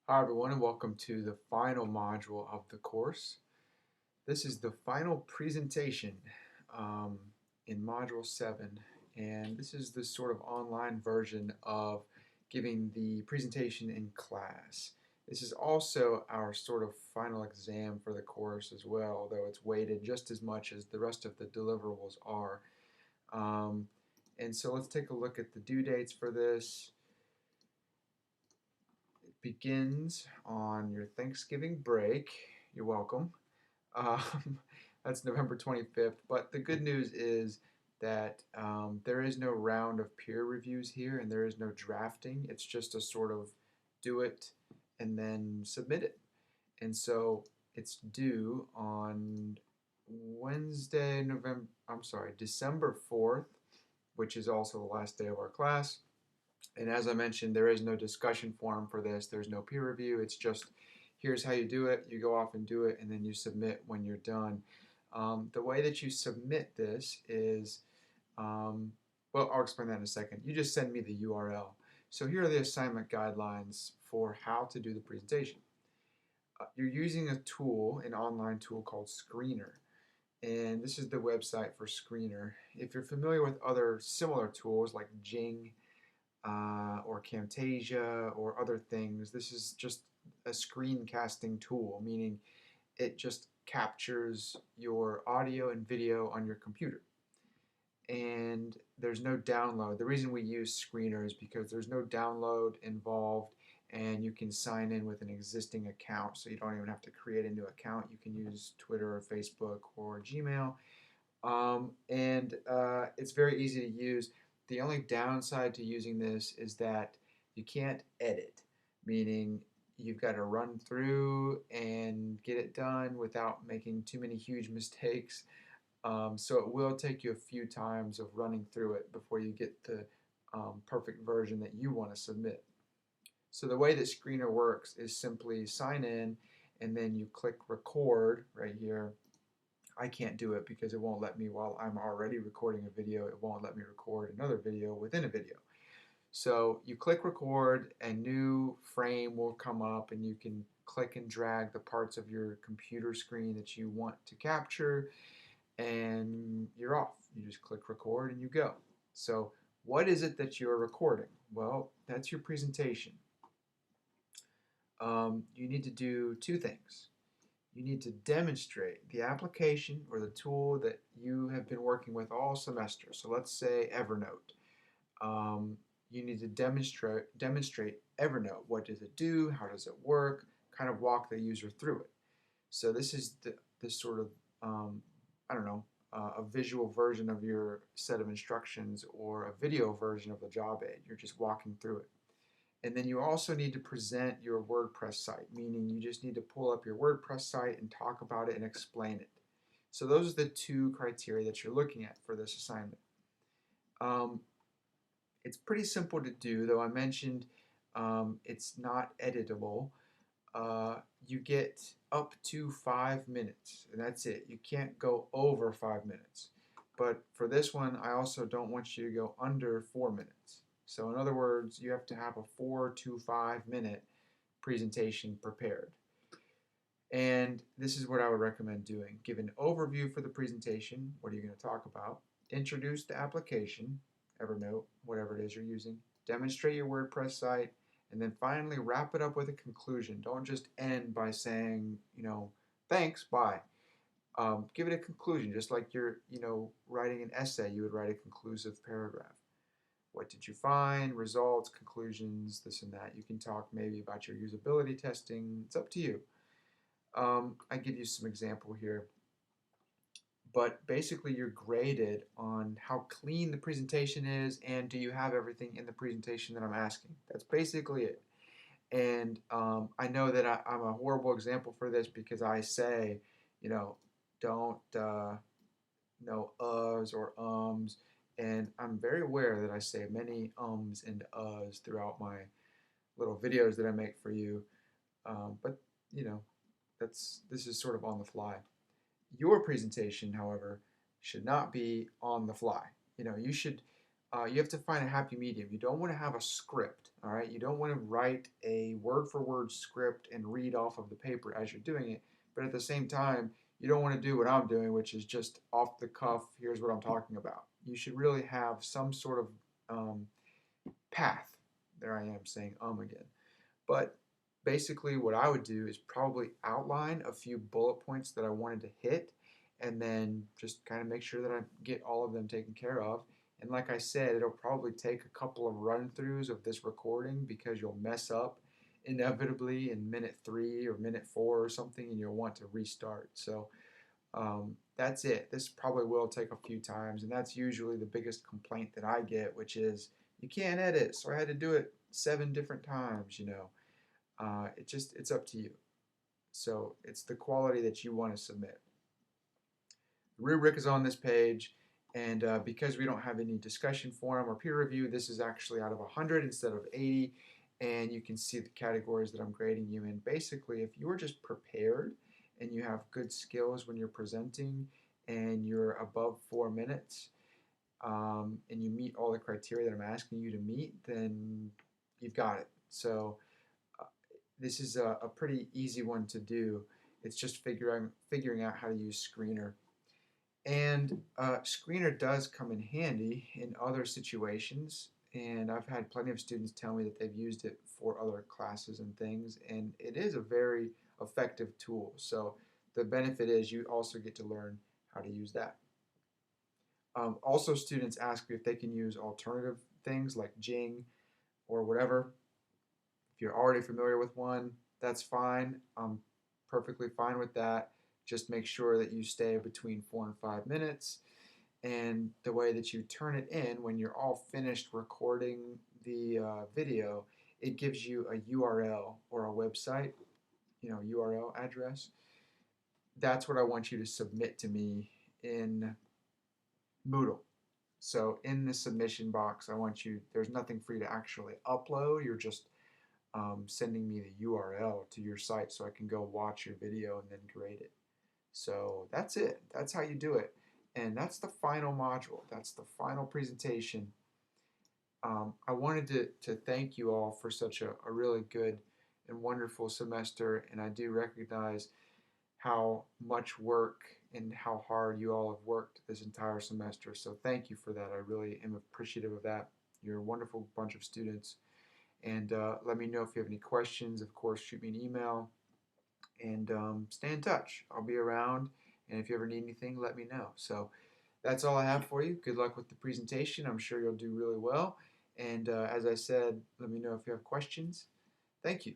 Hi everyone and welcome to the final module of the course. This is the final presentation um, in Module 7, and this is the sort of online version of giving the presentation in class. This is also our sort of final exam for the course as well, although it's weighted just as much as the rest of the deliverables are. Um, and so let's take a look at the due dates for this. Begins on your Thanksgiving break. You're welcome. Um, that's November 25th. But the good news is that there is no round of peer reviews here and there is no drafting. It's just a sort of do it and then submit it. And so it's due on December 4th, which is also the last day of our class. And as I mentioned, there is no discussion forum for this. There's no peer review. It's just here's how you do it. You go off and do it, and then you submit when you're done. The way that you submit this is, well, I'll explain that in a second. You just send me the URL. So here are the assignment guidelines for how to do the presentation. You're using a tool, an online tool called Screener. And this is the website for Screener. If you're familiar with other similar tools like Jing, or Camtasia or other things. This is just a screencasting tool, meaning it just captures your audio and video on your computer. And there's no download. The reason we use Screener is because there's no download involved and you can sign in with an existing account, so you don't even have to create a new account. You can use Twitter or Facebook or Gmail, and it's very easy to use. The only downside to using this is that you can't edit, meaning you've got to run through and get it done without making too many huge mistakes. So it will take you a few times of running through it before you get the perfect version that you want to submit. So the way that Screener works is simply sign in and then you click record right here. I can't do it because it won't let me while I'm already recording a video. It won't let me record another video within a video. So you click record, a new frame will come up and you can click and drag the parts of your computer screen that you want to capture and you're off. You just click record and you go. So what is it that you're recording? Well, that's your presentation. You need to do two things. You need to demonstrate the application or the tool that you have been working with all semester. So let's say Evernote. Um, you need to demonstrate Evernote. What does it do? How does it work? Kind of walk the user through it. So this is this sort of I don't know, a visual version of your set of instructions or a video version of the job aid. You're just walking through it. And then you also need to present your WordPress site, meaning you just need to pull up your WordPress site and talk about it and explain it. So those are the two criteria that you're looking at for this assignment. Um, it's pretty simple to do, though I mentioned it's not editable. You get up to 5 minutes, and that's it. You can't go over 5 minutes. But for this one, I also don't want you to go under 4 minutes. So in other words, you have to have a 4 to 5 minute presentation prepared. And this is what I would recommend doing. Give an overview for the presentation. What are you going to talk about? Introduce the application, Evernote, whatever it is you're using. Demonstrate your WordPress site. And then finally wrap it up with a conclusion. Don't just end by saying, thanks, bye. Give it a conclusion, just like you're, writing an essay, you would write a conclusive paragraph. What did you find? Results, conclusions, this and that. You can talk maybe about your usability testing. It's up to you. I give you some example here, but basically you're graded on how clean the presentation is and do you have everything in the presentation that I'm asking. That's basically it. And I know that I'm a horrible example for this because I say, don't no uhs or ums, and I'm very aware that I say many ums and uhs throughout my little videos that I make for you. But you know, this is sort of on the fly. Your presentation, however, should not be on the fly. You should You have to find a happy medium. You don't want to have a script, all right? You don't want to write a word for word script and read off of the paper as you're doing it. But at the same time, you don't want to do what I'm doing, which is just off the cuff, here's what I'm talking about. You should really have some sort of um, path. There I am saying again. But basically, what I would do is probably outline a few bullet points that I wanted to hit, and then just kind of make sure that I get all of them taken care of. And like I said, it'll probably take a couple of run throughs of this recording because you'll mess up inevitably in minute 3 or minute 4 or something, and you'll want to restart. So that's it. This probably will take a few times, and that's usually the biggest complaint that I get, which is you can't edit, so I had to do it 7 different times. It's up to you. So it's the quality that you want to submit. The rubric is on this page, and because we don't have any discussion forum or peer review, this is actually out of 100 instead of 80, and you can see the categories that I'm grading you in. Basically, if you're just prepared and you have good skills when you're presenting and you're above 4 minutes, and you meet all the criteria that I'm asking you to meet, then you've got it. So this is a pretty easy one to do. It's just figuring out how to use Screener. And Screener does come in handy in other situations. And I've had plenty of students tell me that they've used it for other classes and things. And it is a very effective tool. So the benefit is you also get to learn how to use that. Also, students ask me if they can use alternative things like Jing or whatever. If you're already familiar with one, that's fine. I'm perfectly fine with that. Just make sure that you stay between 4 and 5 minutes. And the way that you turn it in, when you're all finished recording the video, it gives you a URL or a website, URL address. That's what I want you to submit to me in Moodle. So in the submission box, there's nothing for you to actually upload. You're just sending me the URL to your site so I can go watch your video and then grade it. So that's it. That's how you do it. And that's the final module. That's the final presentation. I wanted to thank you all for such a really good and wonderful semester, and I do recognize how much work and how hard you all have worked this entire semester. So thank you for that. I really am appreciative of that. You're a wonderful bunch of students. And let me know if you have any questions. Of course, shoot me an email and stay in touch. I'll be around. And if you ever need anything, let me know. So that's all I have for you. Good luck with the presentation. I'm sure you'll do really well. And as I said, let me know if you have questions. Thank you.